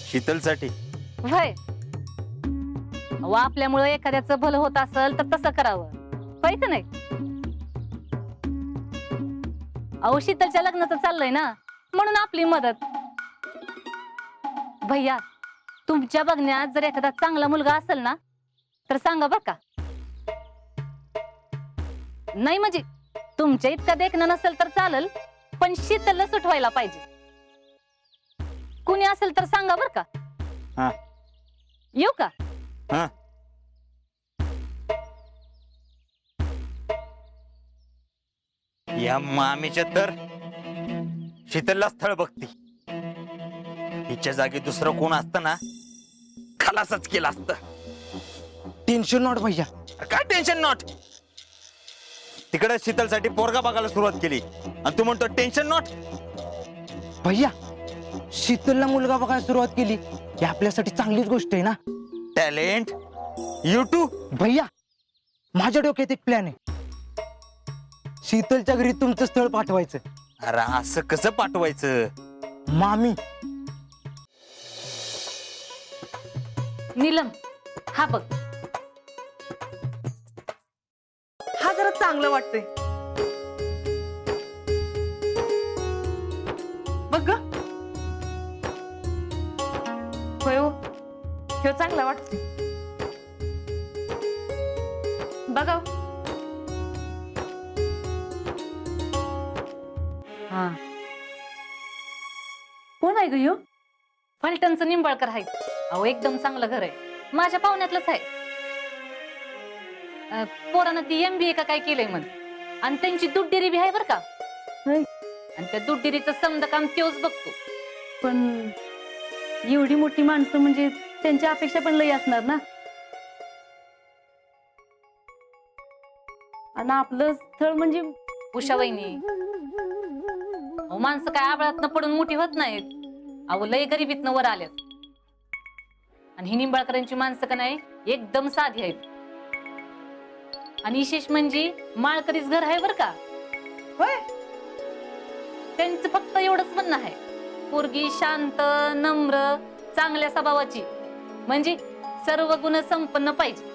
शीतलसाठी. वय आपल्यामुळे एखाद्याचं भलं होत असेल तर तसं करावं, होय का नाही? अहो शीतलच्या लग्नाचं चाललंय ना, म्हणून आपली मदत. भैया, तुमच्या बघण्यात जर एखादा चांगला मुलगा असेल ना तर सांगा बर का. नाही म्हणजे तुमच्या इतका देखणं नसेल तर चालेल, पण शीतलला सुटवायला पाहिजे. कुणी असेल तर सांगा बर का. हा. येऊ का? हा. या मामीच्या तर शीतलला स्थळ बघती. हिच्या जागी दुसरं कोण असतं ना, खलासच केलं असतं. टेन्शन नॉट भैया. काय टेन्शन नॉट? तिकडे शीतलसाठी पोरगा बघायला सुरुवात केली आणि तू म्हणतो टेन्शन नॉट. भैया, शीतलला मुलगा बघायला सुरुवात केली ही आपल्यासाठी चांगलीच गोष्ट आहे ना. Talent YouTube. भैया, माझ्या डोक्यात एक प्लॅन आहे. शीतलच्या घरी तुमचं स्थळ पाठवायचं. अरे असं कसं पाठवायचं? मामी. नीलम, हा बघ. हा जरा चांगलं वाटतंय. बघ ग. होय हो, ह्यो चांगला वाटतोय. बघा. हा. कोण आहे ग ह्यो? फलटणचं निंबाळकर आहे. अहो एकदम चांगलं घर आहे, माझ्या पाहुण्यातलंच आहे. पोरानं ती MBA का काय केलंय म्हण, आणि त्यांची दुड्डेरी बी आहे बर का. आणि त्या दुड्डेरीचं समद काम त्योच बघतो. पण एवढी मोठी माणसं म्हणजे त्यांच्या अपेक्षा पण लई असणार ना. आणि आपलं स्थळ म्हणजे उषा वहिनी, अहो माणसं काय आबळातनं पडून मोठी होत नाहीत. अहो लय गरिबीतनं वर आल्यात. आणि ही निंबाळकरांची माणसं का नाही एकदम साधी आहेत. आणि विशेष म्हणजे माळकरीच घर आहे बर का. होय. त्यांचं फक्त एवढंच म्हणणं आहे, पोरगी शांत, नम्र, चांगल्या स्वभावाची, म्हणजे सर्व गुण संपन्न पाहिजे.